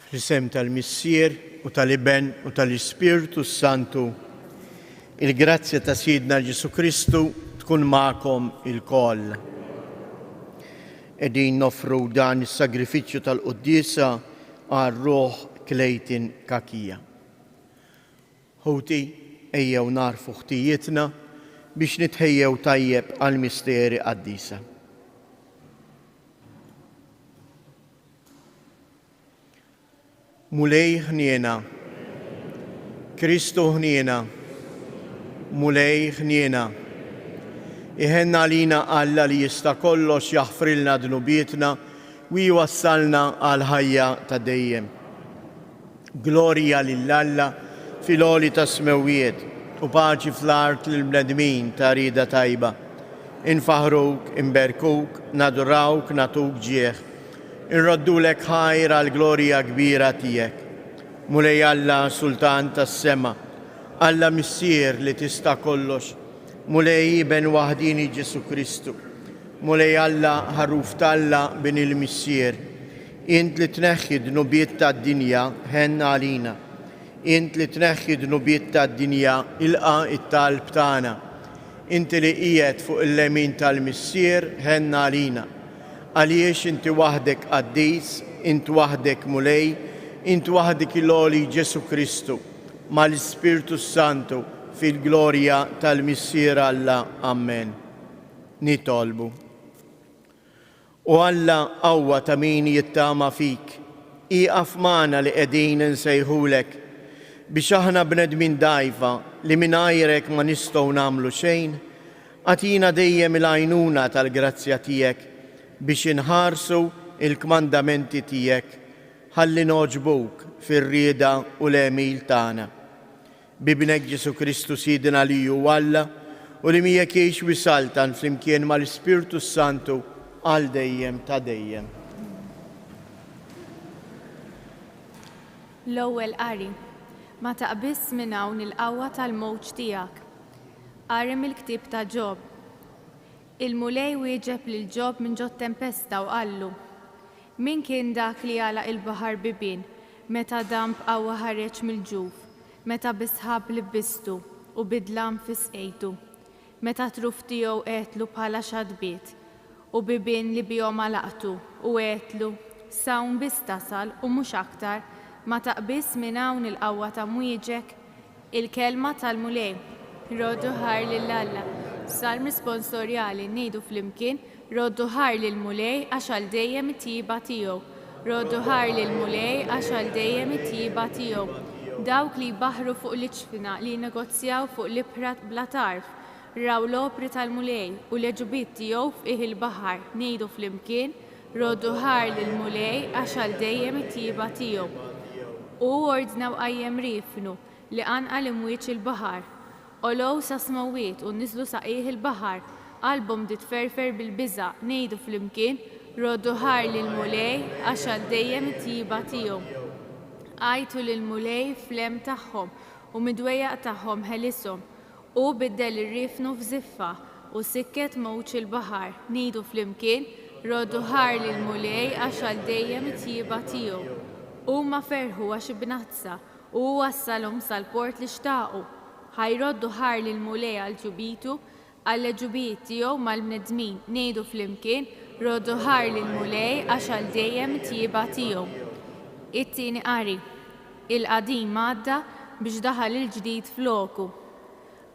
Fl-isem tal-Missier u tal-Iben u tal-Ispirtu Santu, il-grazzja ta' Sidna Ġesu Kristu tkun magħkom il-koll. Qegħdin nofru dan is-sagrifiċċju tal-Qudiesa għar-Ruħ Klejtin Kakija. Ħuti ejjew narfu ħtijietna biex nitħejjew tajjeb għall-misteri qaddisa. Mulej ħniena, Kristu ħniena, mulej ħniena. Iħenna lina Alla li jista' kollox jaħfrilna dnubietna u jwassalna għal ħajja ta' dejjem. Glorja lill-Alla fil-għoli ta' smewiet u paċi fl-art lill-bnedmin ta' rida tajba. Infaħruk, imberkuk, nadurawk, natuk ġieħ. Inroddulek ħajr għal glorja kbira tijek. Mulej Alla Sultan tas-sema, Alla Missier li tista' kollox, mulej ben waħdini Ġesu Kristu, mulej Alla ħaruf talla bin il-Missier. Int li tneħħi dnubiet tad-dinja ħenna għalina, int li tneħħi dnubiet tad-dinja ilqa it-talb tagħna. Inti li qiegħed fuq il-lemin tal-Missier ħenna għalina. Għaliex inti waħdek qaddis, inti waħdek mulej, inti waħdek il-għoli Ġesu Kristu, mal-Ispirtu Santu fil-glorja tal-Missier Alla. Amen. Nitolbu. U Alla qawwa ta' min jittama fik, iqaf magħna li qegħdin nsejħulek biex aħna bnedmin dgħajfa li mingħajrek ma nistgħu nagħmlu xejn, agħtina dejjem il-għajnuna tal-grazzja tiegħek biex inħarsu il-kmandamenti tiegħek ħalli noġbuk fir-rieda u l-emil tagħna. Bibnek Ġesu Kristu Sidna li hu Alla u li miegħek jgħix wisaltan flimkien mal-Ispirtu Santu għal dejjem ta' dejjem. L-ewwel qari ma taqbiss minn hawn il-qawwa tal-mowġ tiegħek. Qari mill-ktieb ta' Ġob. Il-mulej wieġeb lil Ġob minn ġod tempesta u qallu: min kien dak li jagħlaq il-baħar bibien meta damb qawwa ħareġ mill-ġuf, meta bisħab libbistu u bidlam fisqejtu, meta truf tiegħu qetlu bħala xadbiet u bibien li bihom għalaqtu u qetlu sawn biss tasal u mhux aktar. Ma taqbiss minn hawn il-qawwa ta' mwieġek. Il-kelma tal-mulej. Roddu ħar lil Alla. Salm responsorjali ngħidu flimkien: roddu ħar lill-mulej għax għal dejjem it-tieba tiegħu. Roddu ħar lill-mulej għax għal dejjem it-tieba tiegħu. Dawk li jbaħħru fuq l-iċfina li jinnegozjaw fuq l-ibħra bla tarf, raw l-opri tal-mulej u l-ġubiet tiegħu f'ih il-baħar. Ngħidu flimkien: roddu ħar lill-mulej għax għal dejjem it-tieba tiegħu. U ordna qajjem rifnu li anqal imwieġ il-baħar. Olow sa smawiet u niżlu saqih il-baħar, qalbhom titferfer bil-biża'. Ngħidu flimkien: roddu ħar lill-mulej għax għal dejjem it-tieba tiegħu. Għajtu lill-mulej flem tagħhom u midwejjaq tagħhom ħelishom u biddel ir-rifnu f'żiffa u sikket mowġ il-baħar. Ngħidu flimkien: roddu ħar lill-mulej għax għal dejjem it-tieba tiegħu. Huma ferħu għax ibnazza u wassalhom sal-port li xtaqu. Ħajroddu ħar lill-mulej għal ġubitu għall ġubiet tiegħu mal-bnedmin. Ngħidu flimkien: roddu ħar lill-mulej għax għal dejjem it-tieba tiegħu. It-tieni qari. Il-qadim għadda biex daħal il-ġdid floku.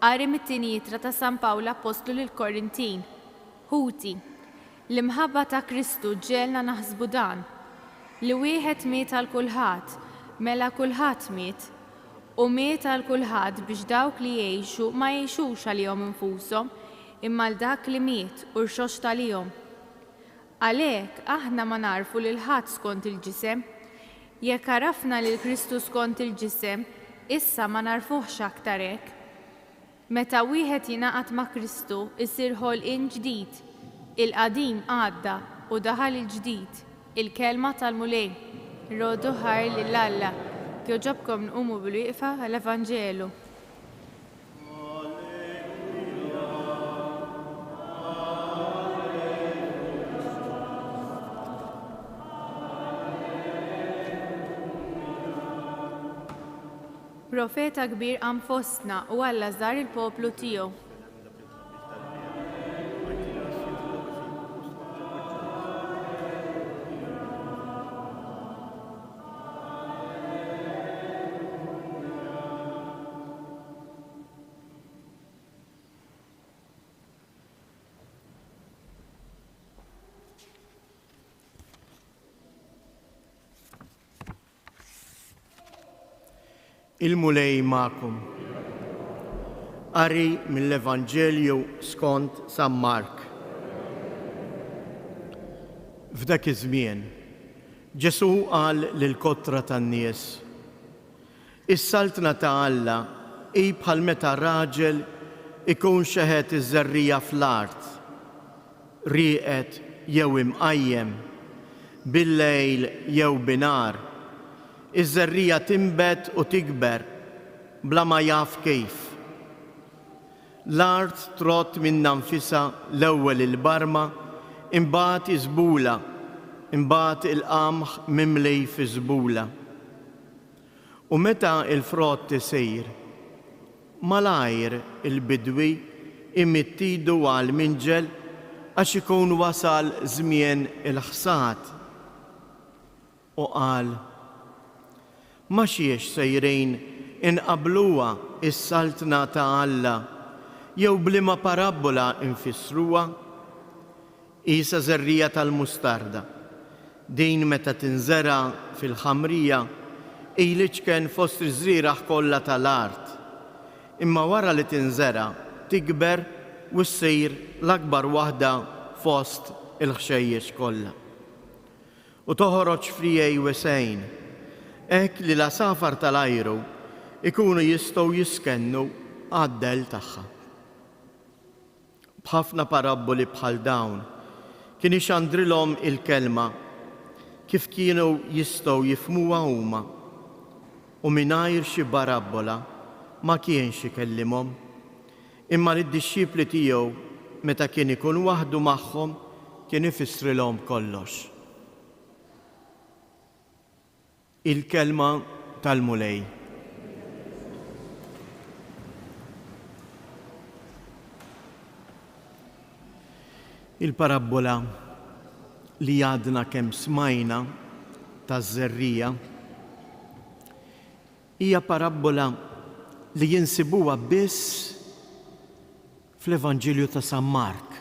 Qari mit-tieni Ittra ta' San Pawla Apostlu lill-Korintin. Ħuti, l-imħabba ta' Kristu ġielna naħsbu dan, li wieħed miet għal kulħadd, mela kulħadd miet, u miet għal kulħadd biex dawk li jgħixu ma jgħixux għalihom infushom, imma l dak li miet u rxox talihom. Għalhekk aħna ma narfu lil ħadd skont il-ġisem. Jekk arafna lil Kristu skont il-ġisem, issa ma narfuhx aktar hekk. Meta wieħed jingħaqad ma' Kristu isir ħolqien ġdid. Il-qadim għadda u daħal il-ġdid. Il-kelma tal-mulej. Roddu ħar lil Alla. Kjoġobkom nqumu bil-wieqfa għall-Evanġelu. Profeta kbir qam fostna u Alla żar il-poplu tiegħu. Il-mulej ma'kum. Qari mill-Evanġelju skont San Mark. F'dak iż-żmien, Ġesu qal lill-kottra tan-nies: Is-saltna ta' Alla hi bħal meta raġel ikun xeħed iż-żerrija fl-art, rieqed jew imqajjem, bil-lejl jew binar. Iż-żerrija tinbet u tikber bla ma jaf kif. L-art trott minna nfisha l-ewwel il-barma, imbagħad iżbula, imbagħad il-qamħ mimlej fi żbula. U meta il-frott isir, malajr il-bidwi imittidu għal minġel għax ikun wasal żmien il-ħsad. U qal: ma xiex sejrejn inqabluha is-saltna ta' Alla jew bliema parabola infissruha? Qisha żerrija tal-mustarda. Din meta tinżera fil-ħamrija iliċken fost iż-żrieraħ kollha tal-art. Imma wara li tinżera tikber u ssir l-akbar waħda fost il-ħxejjex kollha. U toħroġ frijej wesejn, hekk li l-asafar tal-ajru ikunu jistgħu jiskennu għad-del tagħha. B'ħafna paraboli bħal dawn kien ixandrilhom il-kelma kif kienu jistgħu jifhmuha huma, u mingħajr xi parabola ma kienx ikellimhom, imma lid-dixxipli tiegħu meta kien ikun waħdu magħhom kien ifissrilhom kollox. Il-kelma tal-mulej. Il-parabola li għadna kemm smajna taż-żerrija hija parabola li jinsibuha biss fl-Evanġelju ta' San Mark.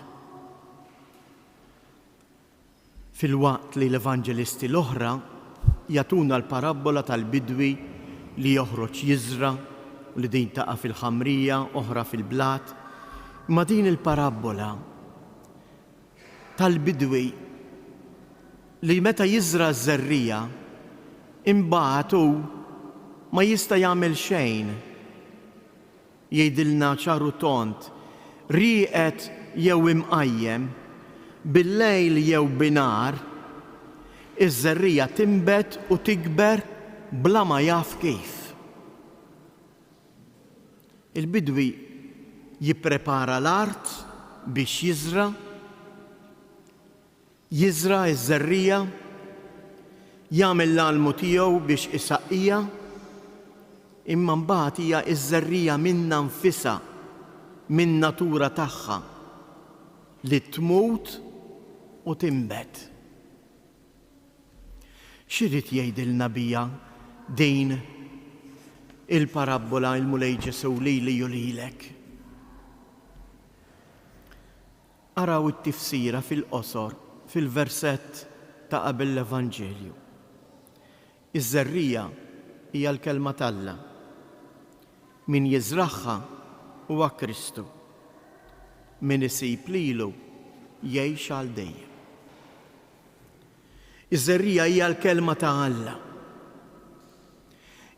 Fil-waqt li l-Evanġelisti l-oħra jagħtuna l-parabola tal-bidwi li joħroġ jiżra u li din taqa' fil-ħamrija, oħra fil-blat. Ma din il-parabola tal-bidwi li meta jiżra ż-żerrija imbagħad hu ma jista' jagħmel xejn. Jgħidilna ċaru tont, rieqed jew imqajjem, bil-lejl jew binar, iż-żerrija tinbet u tikber bla ma jaf kif. Il-bidwi jipprepara l-art biex jiżra iż-żerrija, jagħmel l-almu tiegħu biex isaqqija, imma mbagħad hija iż-żerrija minnha nfisha, min natura tagħha li tmut u tinbet. X'irid jgħidilna bija din il-parabola il-mulej Ġesu lili u lilek? Araw it-tifsira fil-qosor fil-versett ta' qabel l-Evanġelju. Iż-żerrija hija l-kelma t'Alla. Min jiżraħħa huwa Kristu. Min isib lilu jgħix għal dejjem. Iż-żerrija hija l-kelma ta' Alla.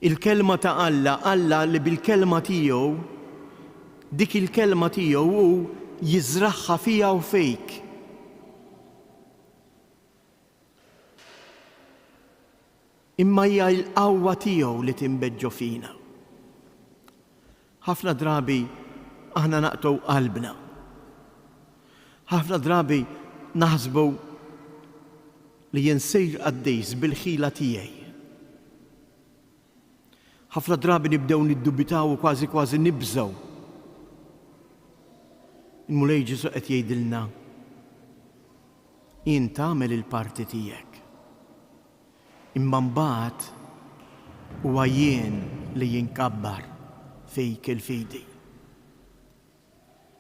Il-kelma ta' Alla, Alla li bil-kelma tiegħu, dik il-kelma tiegħu hu jiżraħħa fija u fejk. Imma hija l-qawwa tiegħu li tinbeġġu fina. Ħafna drabi aħna naqtgħu qalbna. Ħafna drabi naħsbu li jinsejr għaddejs bil-ħila tiegħi. ħafna drabi nibdew niddubitaw u kważi nibżgħu. Il-Mulej Ġesu qed jgħidilna jien tagħmel il-parti tiegħek. Imma mbagħad huwa jien li jinkabbar fik il-fidi.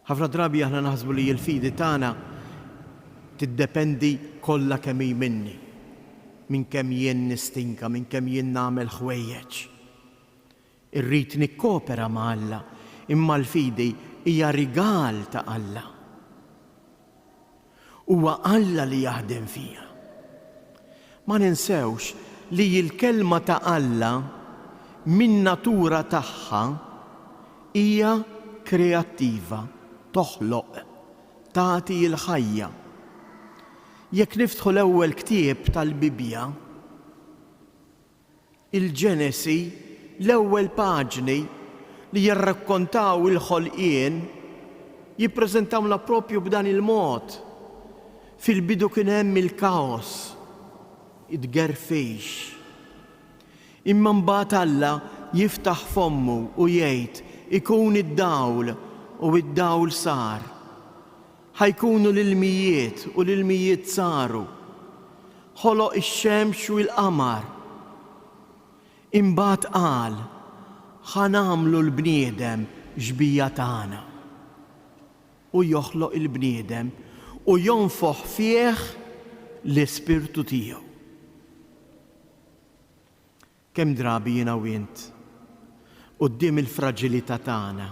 Ħafna drabi aħna naħsbu li l-fidi tagħna tiddependi kollha kemm hi minni, minn kemm jien nistinka, minn kemm jien nagħmel ħwejjeġ. Irrid nikkopera ma' Alla, imma l-fidi hija rigal ta' Alla. Huwa Alla li jaħdem fiha. Ma ninsewx li l-kelma ta' Alla min natura tagħha hija kreattiva, toħloq, tagħti l-ħajja. Jekk niftħu l-ewwel ktieb tal-Bibja, il-Ġenesi, l-ewwel paġni li jirrakkontaw il-ħolqien jippreżentawna proprju b'dan il-mod. Fil-bidu kien hemm il-kaos, id-gerfejx. Imma mbagħad Alla jiftaħ fommu u jgħid ikun id-dawl u id-dawl sar. ħajkunu l-ilmijiet u l-ilmijiet saru. ħoloq ix-xemx u l-qamar. Imbagħad qal ħanamlu l-bniedem ġbija tagħna. U joħloq il-bniedem u jonfoħ fih l-ispirtu tiegħu. Kemm drabi jiena u int quddiem il-fraġilità tagħna,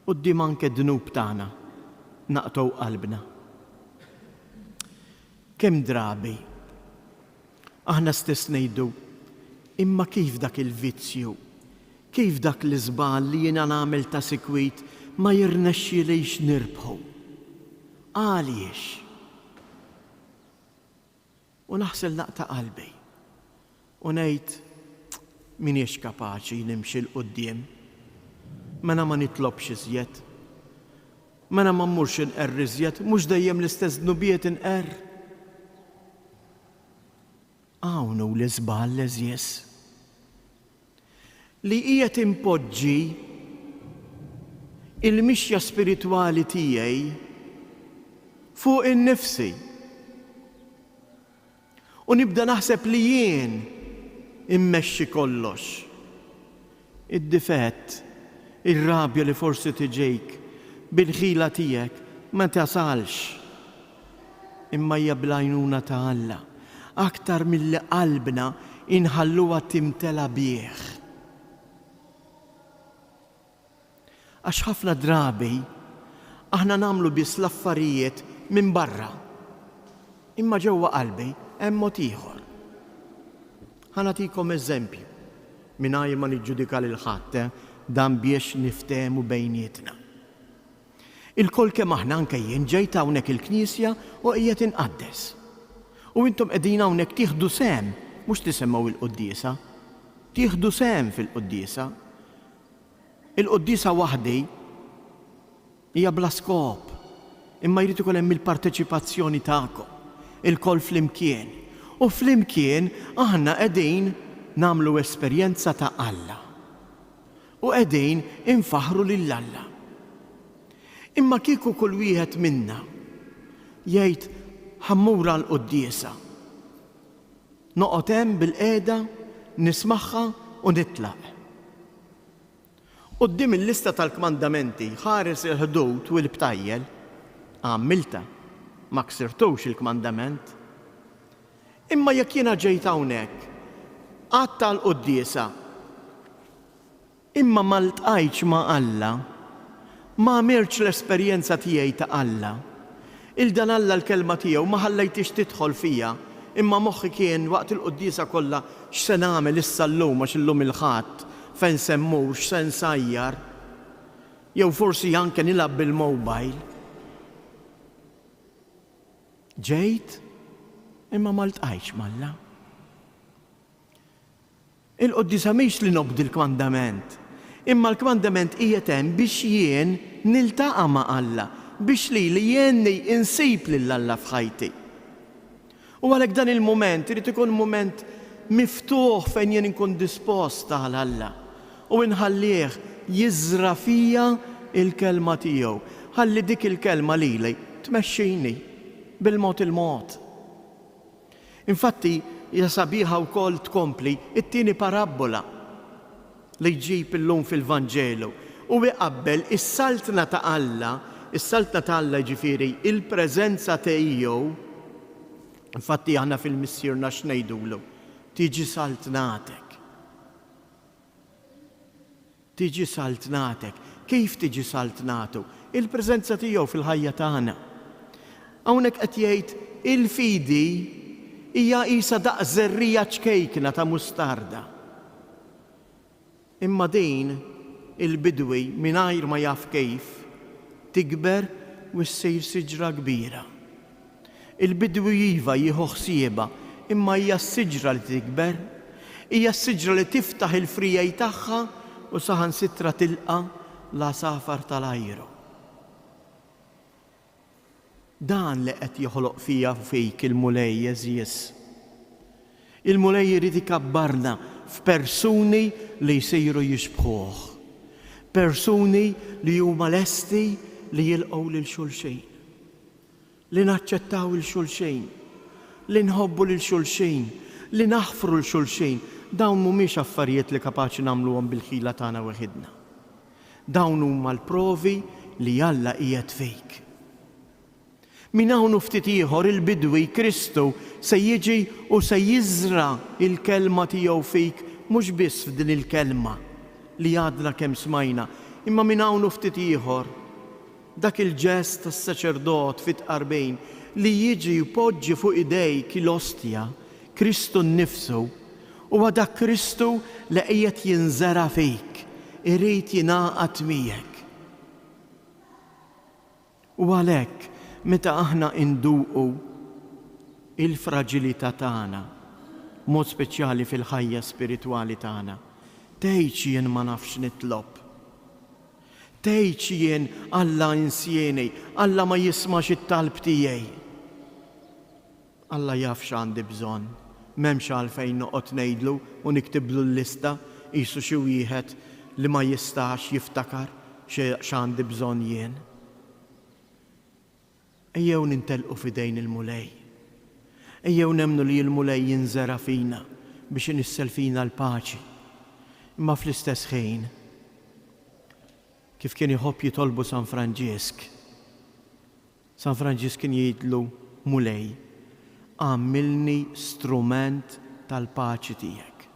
quddiem anke d-dnub tagħna naqtaw qalbna. Kemm drabi aħna stess ngħidu imma kif dak il-vizzju, kif dak l-iżbal li jiena nagħmel ta' sikwit ma jirnexxielix nirbħu. Għaliex? U naħsel naqta' qalbi u ngħid minix kapaċi nimxi l-qudiem, mena ma nitlobx iżjed, mena ma mmurx inqerr iżjed, mhux dejjem l-istess dnubiet inqerr. Hawn hu l-iżbal l-eżjes li qiegħed impoġġi il-mixja spiritwali tiegħi fuq innifsi. U nibda naħseb li jien immexxi kollox. Id-difett, ir-rabja li forsi tiġejk bil-ħila tiegħek ma tasalx. Imma hija bl-għajnuna ta' Alla, aktar milli qalbna inħalluha timtela bih. Għax ħafna drabi aħna nagħmlu biss l-affarijiet minn barra. Imma ġewwa qalbi hemm mod ieħor. Ħanatikom eżempju mingħajr ma niġġudika lil ħadd dan biex niftehmu bejnietna. Il-kol kemm aħna anke jien ġejt hawnhekk il-Knisja u qiegħed inqaddes. U intom qegħdin hawnhekk tieħdu sehem, mhux tisemgħu il-quddiesa, tieħdu sehem fil-quddiesa. Il-quddiesa waħdi hija bla skop, imma jrid ikun hemm il-parteċipazzjoni tagħkom, il-kol flimkien. U flimkien aħna qegħdin nagħmlu esperjenza ta' Alla. U qegħdin infaħru lil Alla. Imma kieku kull wieħed minna jgħid ħammura l-quddiesa. Noqgħod hemm bil-qiegħda nismagħha u nitlaq. Quddiem il-lista tal-kmandamenti ħares il-ħdud u l-btajjel għamilta ma ksirtux il-kmandament. Imma jekk jiena ġejt hawnhekk għatta l-quddiesa imma ma ltqajtx ma' Alla, ma għamilx l-esperjenza tiegħi ta' Alla, il-dan Alla l-kelma tiegħu ma ħallejtix tidħol fija, imma moħħi kien waqt il-quddiesa kollha x'se nagħmel issa llum għax illum il-ħadd fejn semmur x'se nsajjar, jew forsi anke nilgħab bil-mowbajl. Ġejt imma ma ltqajtx m'Alla. Il-quddiesa mhix li nobdi l-kmandament, imma l-kmandament qiegħed hemm biex jien niltaqa' ma' Alla, biex li jien insib lil Alla f'ħajti. U għalhekk dan il-mument irid ikun mument miftuħ fejn jien inkun dispost għal Alla u nħallih jiżra fija il-kelma tiegħu. Ħalli dik il-kelma lili tmexxini bil-mod il-mod. Infatti, hija sabiħa wkoll tkompli it-tieni parabola li jġib illum fil-Vanġelu u iqabbel is-saltna ta' Alla, is-saltna ta' Alla ġifieri il-preżenza tiegħu. Infatti aħna fil-missierna x'ngħidulu? Tiġi saltnatek. Tiġi saltnatek. Kif tiġi saltnatu? Il-preżenza tiegħu fil-ħajja tagħna. Hawnhekk qed jgħid il-fidi hija qisha daqs żerrija ċkejkna ta' mustarda. Imma din il-bidwi mingħajr ma jaf kejf tikber u ssir siġra kbira. Il-bidwi iva jieħu ħsieba, imma hija s-siġra li tikber, hija s-siġra li tiftaħ il-frijaj tagħha u saħansitra tilqa' l-asafar tal-ajru. Dan li qed joħloq fija fik il-mulej jeżies. Il-mulej jrid ikabbarna f'persuni li jsiru jixbħuh. Persuni li huma lesti li jilqgħu lil xulxejn. Li naċċettaw il-xulxejn, li nħobbu lil xulxejn, li naħfru l-xulxejn. Dawn mhumiex affarijiet li kapaċi nagħmluhom bil-ħila tagħna weħidna. Dawn huma l-provi li Alla qiegħed fik. Min hawn ftit ieħor il-bidwi Kristu se jiġi u se jiżra il-kelma tiegħu fik mhux biss f'din il-kelma li għadna kemm smajna, imma min hawn ftit ieħor dak il-ġest tas-saċerdot fit-qarbejn li jiġi jpoġġi fuq idejk l-ostja Kristu nnifsu huwa dak Kristu li qiegħed jinżara fik, irid jingħaqad miegħek. U għalhekk meta aħna induqu il-fraġilità tagħna, mod speċjali fil-ħajja spiritwali tagħna, tgħid jien ma nafx nitlob. Tgħid jien Alla insjeni, Alla ma jismax it-talb tiegħi. Alla jaf x'għandi bżonn, m'hemmx għalfejn noqgħod ngħidlu u niktiblu l-lista qisu xi wieħed li ma jistax jiftakar x'għandi bżonn jien. Ejjew nintelqu f'idejn il-mulej. Ejjew nemmnu li l-mulej jinżera fina biex inissel fina l-paċi. Imma fl-istess ħin, kif kien iħobb jitolbu San Franġisk. San Franġisk kien jgħidlu mulej, għamilni strument tal-paċi tiegħek.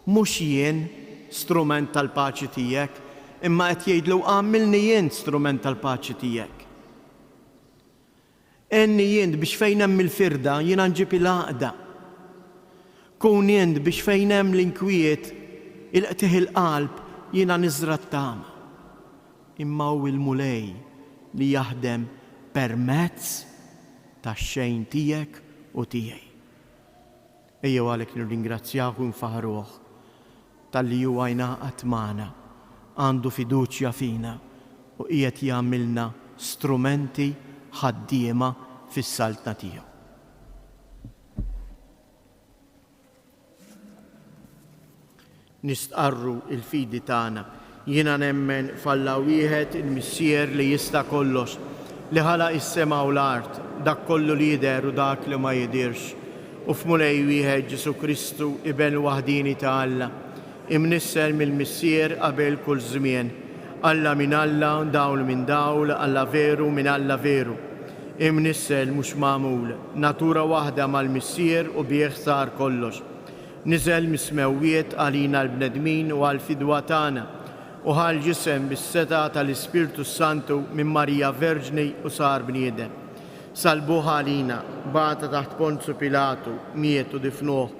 Mhux jien strument tal-paċi tiegħek, imma qed jgħidlu għamilni jien strument tal-paċi tiegħek. Enni jien biex fejn hemm il-firda jiena nġib il-għaqda. Kun jien biex fejn hemm l-inkwiet il-qtih il-qalb jiena niżra t-tama. Imma hu il-mulej li jaħdem permezz tax-xejn tiegħek u tiegħi. Ejjew għalhekk nirringrazzjah u nfaħruh tal-li huwa jingħaqad magħna, għandu fiduċja fina u qiegħed jagħmilna strumenti ħaddiema fis-saltna tiegħu. Nistqarru il-fidi tagħna. Jiena nemmen f'Alla wieħed il-Missier li jista' kollox, li ħalaq is-sema u l-art, dak kollu li jidher u dak li ma jidirx. U f'Mulej wieħed Ġesu Kristu iben waħdini ta' Alla, imnissel mill-Missier qabel kull żmien. Alla min Alla, dawl min dawl, Alla veru min Alla veru. Imnissel mhux magħmul, natura waħda mal-Missier u bih sar kollox. Niżel mismewwiet għalina l-bnedmin u għall-fidwa tagħna u ħal ġisem bis-seta tal-Ispirtu Santu minn Marija Verġni u sar bniedem. Salbuh għalina, bata taħt Ponzu Pilatu, miet u difnuh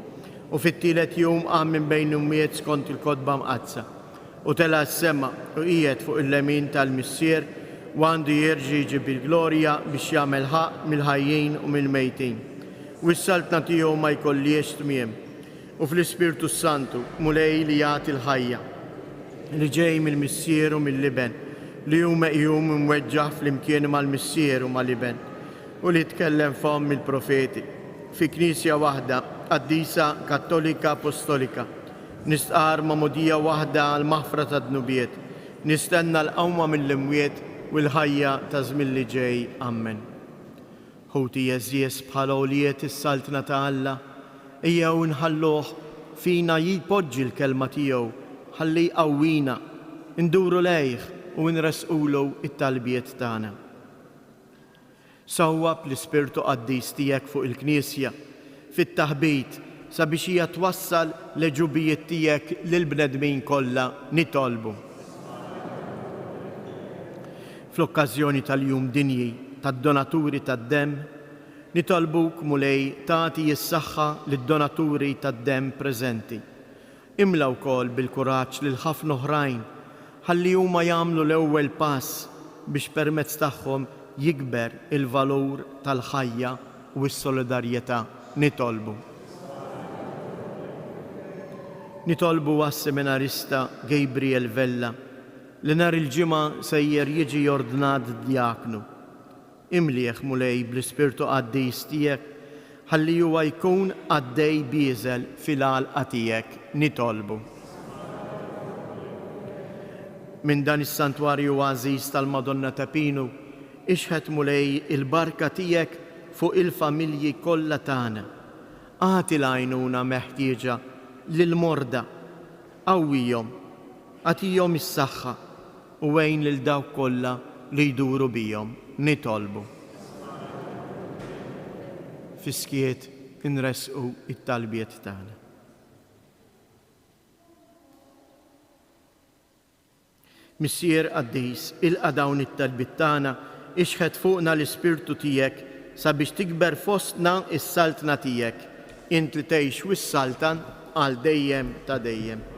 u fit-tielet jum qam minn bejn miet skont il-kotba mqazza u tela s-sema u qiegħed fuq il-lemin tal-Missier u għandu jerġa' jiġi bil-glorja biex jagħmel ħaq mill-ħajjin u mill-mejtin. U s-saltna tiegħu ma jkollix tmiem. U fl-Ispirtu Santu mulej li jagħti l-ħajja li ġej mill-Missier u mill-Liben li hu meqjum imweġġaħ flimkien mal-Missier u mal-Liben u li tkellem f'hom mill-profeti fi knisja waħda qaddisa kattolika apostolika, nistqar mamudija waħda għal maħfra ta' dnubiet, nistenna l-qawma mill-imwiet u l-ħajja ta' żmien li ġej. Amen. Ħuti jeżjes bħala ulijiet is-saltna ta' Alla, ejjew nħalluh fina jipoġġi l-kelma tiegħu, ħalli jqawwina, nduru lejh u nresqulu it-talbiet tagħna. Sawwab l-Ispirtu Qaddis tiegħek fuq il-Knisja fit-taħbit sabiex hija twassal l-ġubijiet tiegħek lill-bnedmin kollha nitolbu. Fl-okkażjoni tal-Jum Dinji tad-Donaturi tad-Demm, nitolbuk mulej tagħti s-saħħa lid-donaturi tad-demm preżenti. Imla wkoll bil-kuraġġ lil ħafna oħrajn ħalli huma jagħmlu l-ewwel pass biex permezz tagħhom jikber il-valur tal-ħajja u s-solidarjetà nitolbu. Nitolbu għas-seminarista Gabriel Vella li nhar il-ġimgħa sejjer jiġi ordnat djaknu. Imlieħ mulej bl-Ispirtu Qaddis tiegħek ħalli huwa jkun għaddej bieżel fil-għalqa tiegħek nitolbu. Minn dan is-santwarju għażiż tal-Madonna ta' Pinu, ixħet mulej il-barka tiegħek fuq il-familji kollha tagħna. Agħti l-għajnuna meħtieġa lill-morda, qawwihom, agħtihom is-saħħa u għejn lil dawk kollha li jduru bihom nitolbu. Fiskiet inresqu it-talbiet tagħna. Missier Qaddis, ilqa' dawn it-talbiet tagħna, ixħed fuqna l-Ispirtu tiegħek sabiex tikber fostna is-saltna tiegħek, int li tgħix wis-saltan għal dejjem ta' dejjem.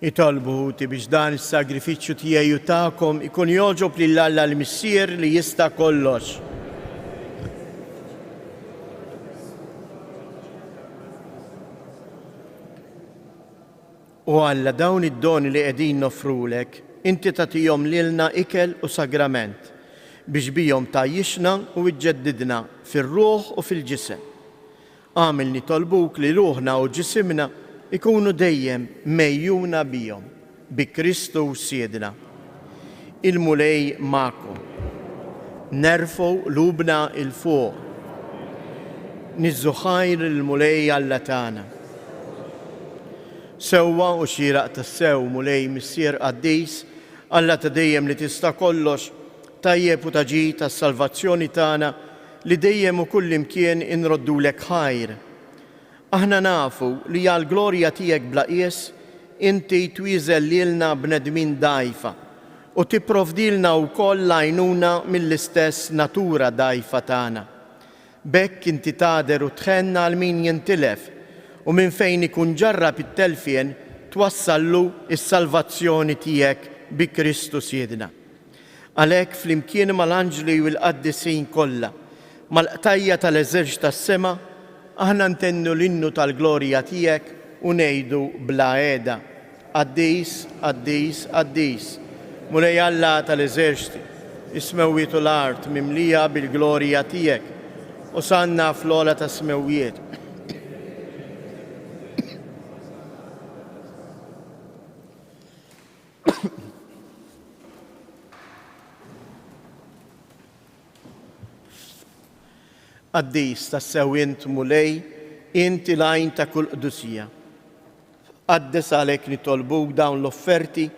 Itolbu biex dan is-sagrifiċċju tiegħu tagħkom ikun jogħġob lil Alla l-Missier li jista' kollox. U Alla dawn id-doni li qegħdin nofrulek, inti tagħtihom lilna ikel u sagrament biex bihom tgħajjixna u iġġeddidna fir-ruħ u fil-ġisem. Għamil nitolbuk li ruħna u ġisimna ikunu dejjem mejjuna bihom, bi Kristu Siedna. Il-mulej ma'kom, nerfgħu lubna il-fuq, niżżuħajr il-mulej Alla tagħna. Sewwa u xieraq tas-sew mulej Missier Qaddis, Alla ta' dejjem li tista' kollox, tajjeb u taġid tas-salvazzjoni tagħna li dejjem u kull imkien inroddulek ħajr. Aħna nafu li għal glorja tiegħek bla qies inti twiżel lilna bnedmin dgħajfa u tipprovdilna wkoll għajnuna mill-istess natura dgħajfa tagħna. B'hekk inti tagħder u tħenna għal min jintilef u minn fejn ikun ġarrab it-telfien twassallu is-salvazzjoni tiegħek bi Kristu Siedna. Għalhekk flimkien mal-anġli u l-qaddisin kollha, mal-qtajja tal-eżerċ tas-sema, aħna ntennu l-innu tal-glorja tiegħek u ngħidu bla qiegħda. Qaddis, Qaddis, Qaddis, mulej Alla tal-eżerċti, ismewwietu l-art mimlija bil-glorja tiegħek u sanna fl-ogħla ta' smewwiet. قديس tassew int mulej, inti lajn ta' kull qdusija. Qaddes għalhekk nitolbuk dawn l-offerti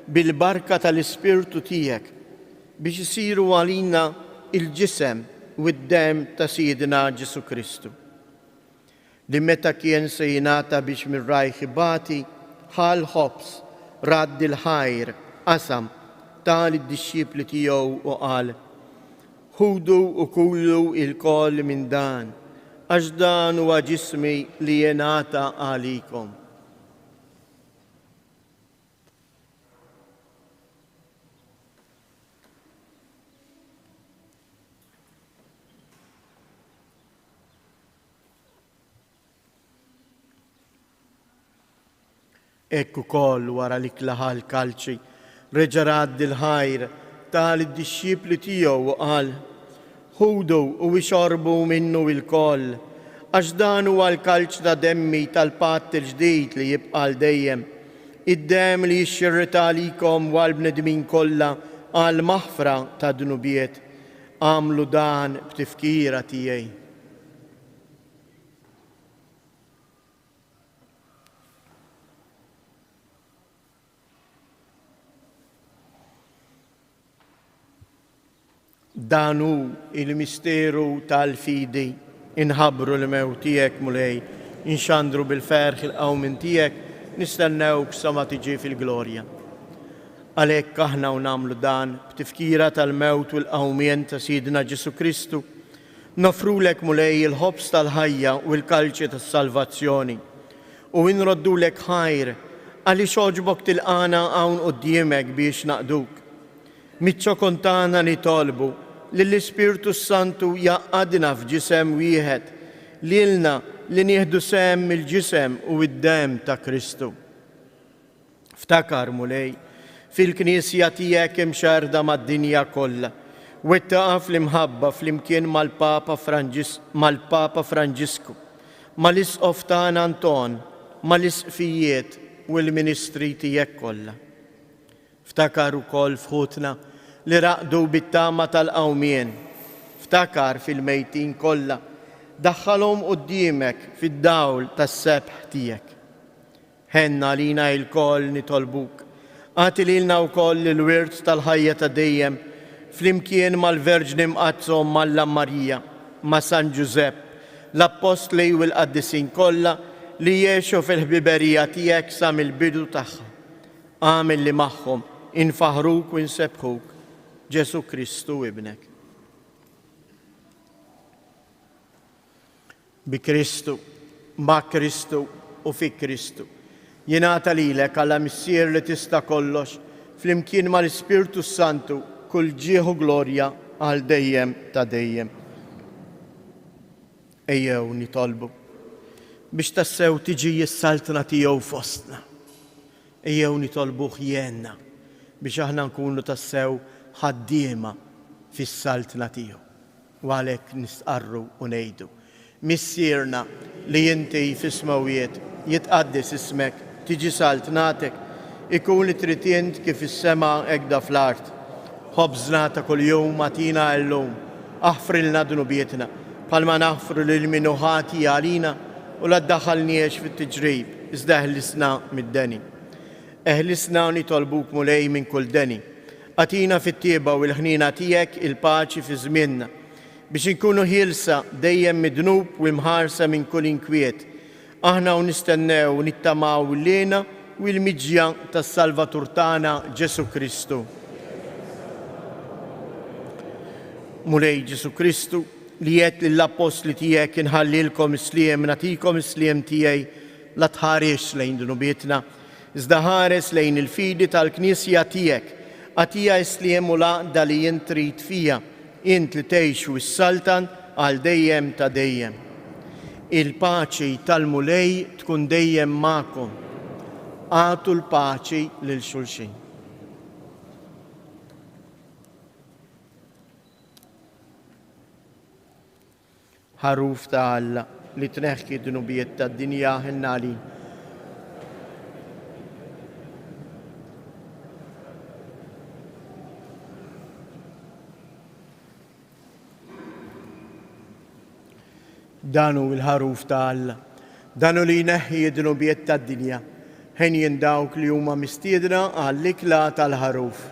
bil-barka tal-Ispirtu tiegħek biex isiru għalina il-ġisem u d-dem ta' Sidina Ġesu Kristu. Li meta kien se jingħata biex mir-rajħ ibati, ħal ħobs, radd il-ħajr, qasam, tal id-dixxipli tiegħu u qal: ħudu u kullu il-koll minn dan, għax dan huwa ġismi li jingħata għalikom. Ekku koll wara li klaħal kalċi, reġa' radd il-ħajr tal id-dixxipli tiegħu u qal: ħudu u ixorbu minnu il-koll, għax dan huwa l-kalċ ta' demmi tal-patt il-ġdid li jibqa' dejjem, id-dem li jixxirrita għalikom u għall-bnedmin kollha għal maħfra ta' dnubiet. Għamlu dan b'tifkira tiegħi. Dan hu il-misteru tal-fidi, inħabbru l-mew tiegħek mulej, inxandru bil-ferħ il-qawmin tiegħek, nistennewk sa ma tiġi fil-glorja. Għalhekk aħna u nagħmlu dan b'tifkira tal-mewt u l-qawmien ta' Sidna Ġesu Kristu, nofrulek mulej il-ħobs tal-ħajja u l-kalċi tas-salvazzjoni u nroddulek ħajr għaliex oġbok tilqana hawn quddiemek biex naqduk. Miċċo kontana nitolbu li l-Ispirtu Santu jaqadna f'ġisem wieħed, lilna li nieħdu sem il-ġisem u id-dem ta' Kristu. Ftakar mulej fil-Knisja tiegħek imxarda mad-dinja kollha, wettaqa fl-imħabba flimkien mal-Papa Franġisku, mal-Isqof tagħna Anton, mal-Isqfijiet u l-Ministri tiegħek kollha. Ftakar ukoll fħutna li raqdu bit-tama tal-qawmien. Ftakar fil-mejtin kollha, daħħalhom quddiemek fid-dawl tas-sebħ tiegħek. Ħenna lina l-koll nitolbuk, għati lilna wkoll il-wirt tal-ħajja ta' dejjem flimkien mal-Verġni mqazzhom mal-Marija, ma' San Ġusepp, l-Apostli u l-Qaddisin kollha li jgħixu fil-ħbiberija tiegħek sa mill-bidu tagħha. Għamil li magħhom infaħruk u nsebħuk Ġesu Kristu ibnek. Bi Kristu, ma' Kristu u fi Kristu jingħata lilek għala missier li tista' kollox flimkien mal-Ispirtu Santu kull ġieħu glorja għal dejjem ta' dejjem. Ejjew nitolbu biex tassew tiġi s-saltna tiegħu fostna. Ejjew nitolbuh jenna biex aħna nkunu tassew ħaddiema fis-saltna tiegħu. U għalhekk nistqarru u ngħidu: missierna li inti fis-smawiet jitqaddis ismek, tiġi saltnatek, ikun li trid int kif is-sema hekk fl-art. Ħobżna ta' kuljum atina llum, aħfrilna dnubietna bħalma naħfru lil min ħati għalina u la ddaħħalniex fit-tiġrib, iżda eħlisna mid-deni. Eħlisna nitolbuk mulej minn kull deni. Atina fit-tieba u l-ħnina tiegħek il-paċi fi żmienna biex inkunu ħielsa dejjem midnub u mħarsa minn kull inkwiet. Aħna u nistennew nittamaw lina u l-miġja tas-Salvatur tagħna Ġesu Kristu. Mulej Ġesu Kristu li jgħid lill-Apostli tiegħek inħallilkom isliem, nagħtikom isliem tiegħi, la tħares lejn dunubietna, iżda ħares lejn il-fidi tal-Knisja tiegħek. Għatija isliem u laqda li jint trid fija, int li tgħixu s-saltan għal dejjem ta' dejjem. Il-paċi tal-mulej tkun dejjem magħkom. Għatu l-paċi lil xulxin. Ħaruf ta' Alla li tneħħi d-dnubiet tad-dinja ħin-nagħlin. danu il-ħaruf ta' Alla, danu li jneħħi id-dnubiet tad-dinja, ħejjin dawk li huma mistiedna għall-ikla tal-ħaruf.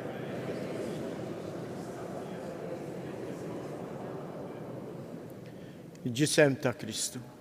Il-ġisem ta' Kristu.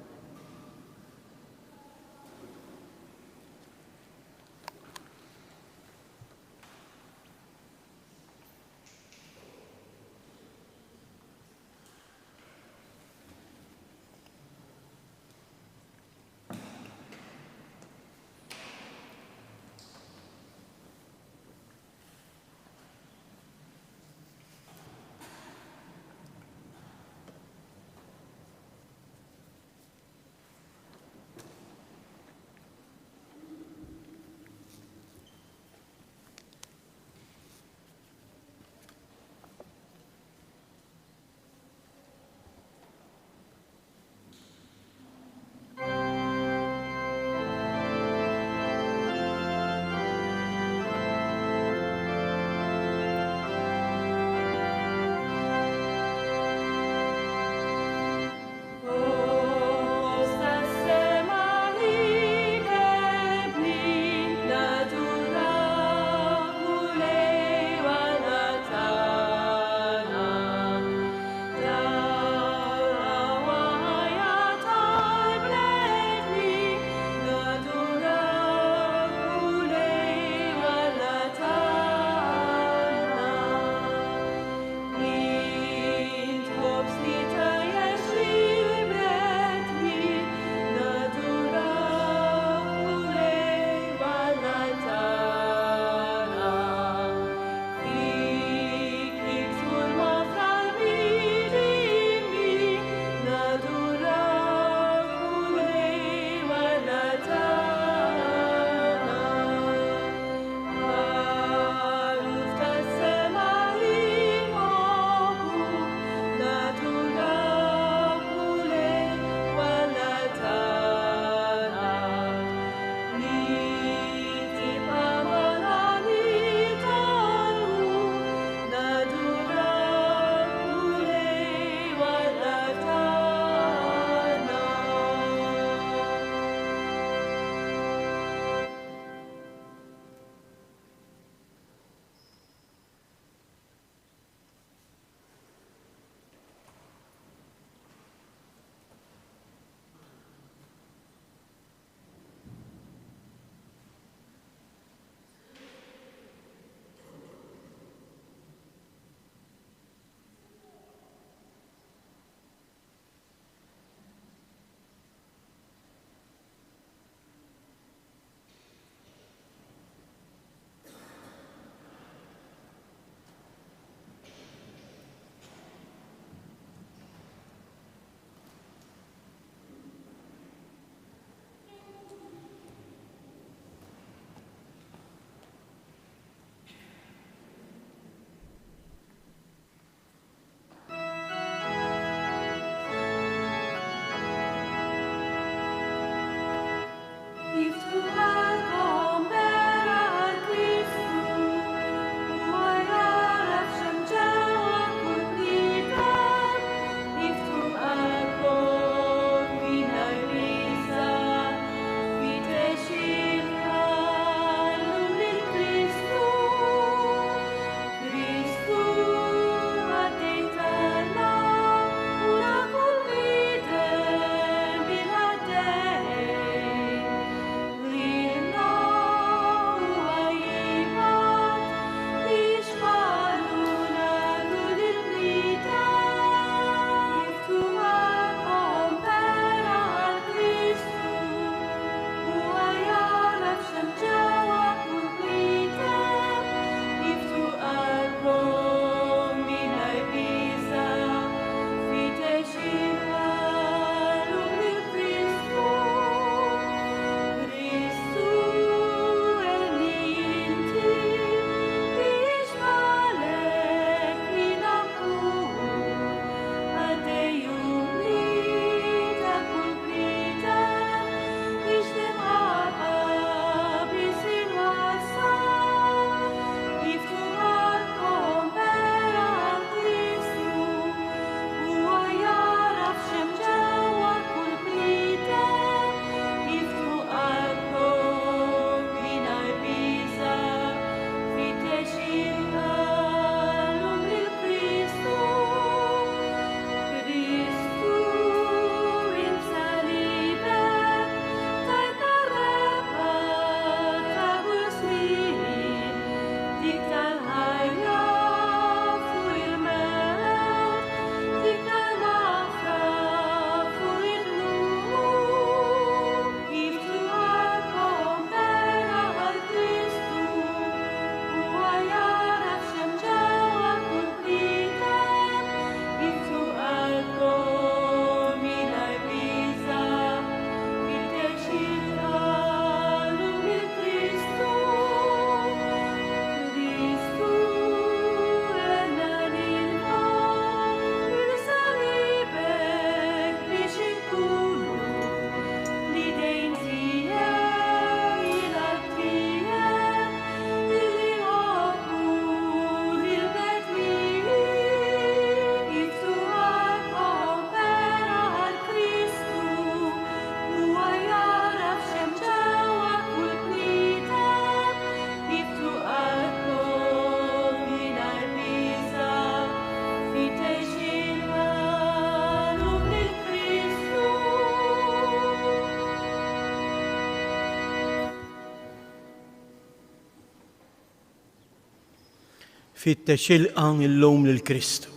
fit-texilqa illum lil Kristu.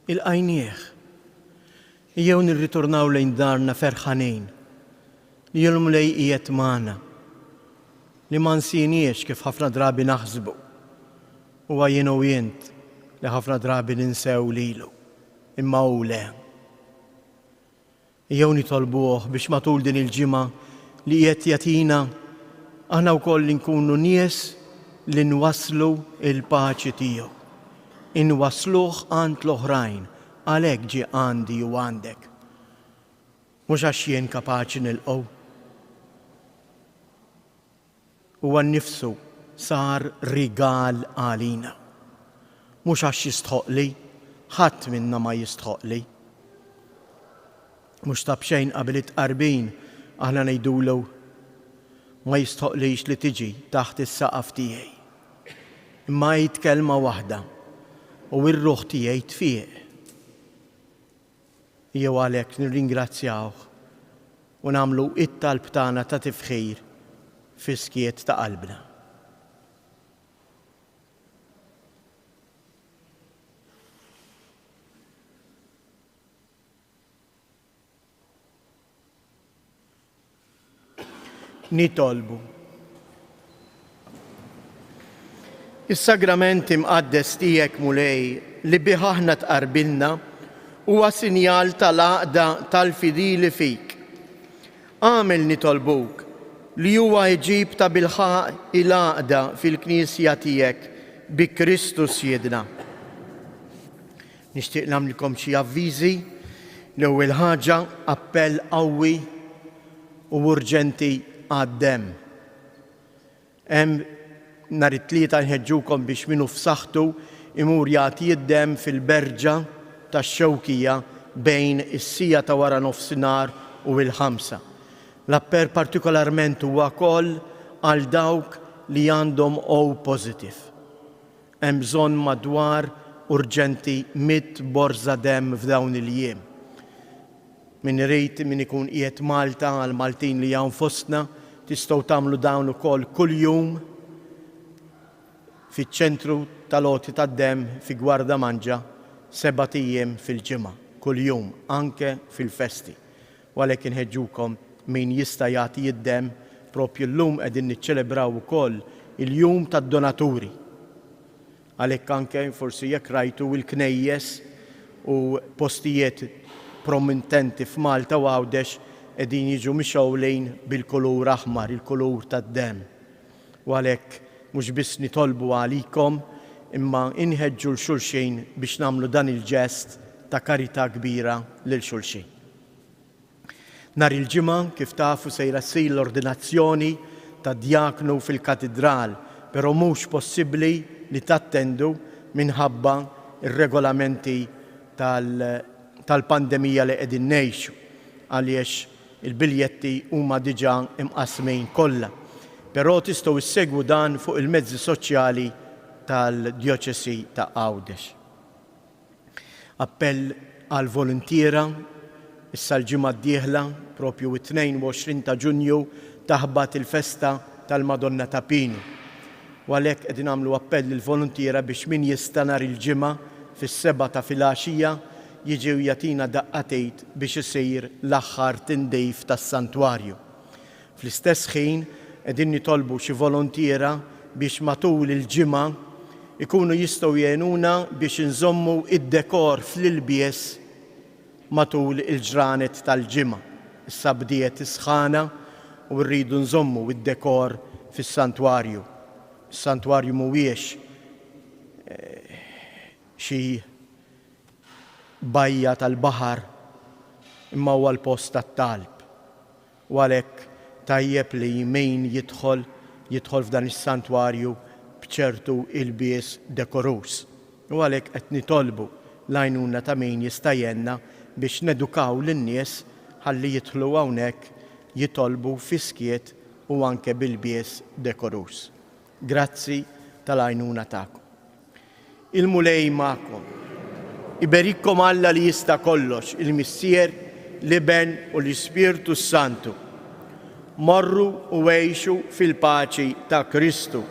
Il-qajnieh. Jew nirritornaw lejn darna ferħanin li l-mulej qiegħed magħna li ma nsieniex kif ħafna drabi naħsbu huwa jien u jint li ħafna drabi ninsew lilu imma hu le. Jew nitolbuh biex matul din il-ġimgħa li qiegħed jagħtina aħna wkoll nkunu nies li nwasslu il-paċi tiegħu. Inwassluh għand l-oħrajn għalhekk ġie għandi u għandek. Mhux għax jien kapaċi nilqgħu. Huwa nnifsu sar rigal għalina. Mhux għax jistħoqli, ħadd minna ma jistħoqli. Mhux ta' bxejn qabel it-qarbin aħna ngħidulu ma jistħoqlix li tiġi taħt is-saqaf tiegħi. Imma jgħid kelma waħda u r-ruħ tiegħi tfieq. Jew għalhekk nirringrazzjawh u nagħmlu it-talb tagħna ta' tifħir fi-skiet ta' qalbna. Nitolbu. Is-sagrament imqaddes tiegħek mulej li bih aħna tqarbilna huwa sinjal tal-għaqda tal-fidili fik. Għamel nitolbuk li huwa jġib ta' bilħaq il-għaqda fil-Knisja tiegħek bi Kristu Sjedna. Nixtieq nagħmlilkom xi avviżi. L-ewwel ħaġa appell qawwi u urġenti għad-demm. Hemm nhar it-tlieta nħeġġukom biex minu f'saħħtu imur jagħti id-demm fil-berġa tax-Xewkija bejn is-sija ta' wara nofsinhar u l-5. L-appell partikolarment huwa wkoll għal dawk li għandhom O positive. Hemm bżonn madwar urġenti 100 borża demm f'dawn il-jiem. Min irid min ikun qiegħed Malta għal Maltin li hawn fostna tistgħu tagħmlu dawn ukoll kuljum fiċ-ċentru tal-għoti tad-demm fi Gwardamanġa 7 ijiem fil-ġimgħa, kuljum, anke fil-festi. U għalhekk inħeġġukom min jista' jagħti id-demm proprju llum qegħdin niċċelebraw ukoll il-jum tad-donaturi. Għalhekk anke forsi jekk rajtu l-knejjes u postijiet prominenti f'Malta u Għawdex qegħdin jiġu mixewlejn bil-kulur aħmar, il-kulur tad-demm. U għalhekk mhux biss nitolbu għalikom imma inħeġġu l-xulxin biex nagħmlu dan il-ġest ta' karità kbira lil xulxin. Nhar il-ġimgħa kif tafu sejra ssir l-ordinazzjoni ta' djaknu fil-katedral, però mhux possibbli li tattendu minħabba ir-regolamenti tal-pandemija li qegħdin ngħixu għaliex il-biljetti huma diġà imqasmin kollha. Però tistgħu issegwu dan fuq il-mezzi soċjali tal-Djoċesi ta' Għawdex. Appell għal volontiera issa l-ġimgħa d-dieħla propju 22 ta' Ġunju taħbat il-festa tal-Madonna ta' Pini. U għalhekk qegħdin nagħmlu appell lill-volontiera biex min jista' nhar il-ġimgħa fis-7 ta' filgħaxija jiġi jagħtina daqqatejn biex isir l-aħħar tindejf tas-santwarju. Fl-istess ħin qegħdin nitolbu xi volontiera biex matul il-ġimgħa ikunu jistgħu jgħinuna biex inżommu id-dekor fl-ilbies matul il-ġranet tal-ġimgħa. Issa bdiet isħana u rridu nżommu id-dekor fis-santwarju. Is-santwarju mhuwiex xi bajja tal-baħar imma huwa l-post tat-talb. U għalhekk tajjeb li min jidħol f'dan is-santwarju b'ċertu ilbies dekorus. U għalhekk qed nitolbu l-għajnuna ta' min jista' jgħinna biex nedukaw lin-nies ħalli jidħlu hawnhekk jitolbu fiskiet u anke bil-bies dekorus. Grazzi tal-għajnuna tagħkom. Il-mulej magħkom. Iberikkom Alla li jista' kollox, il-Missier, l-Iben u l-Ispirtu Santu. Morru u għejxu fil-paċi ta' Kristu.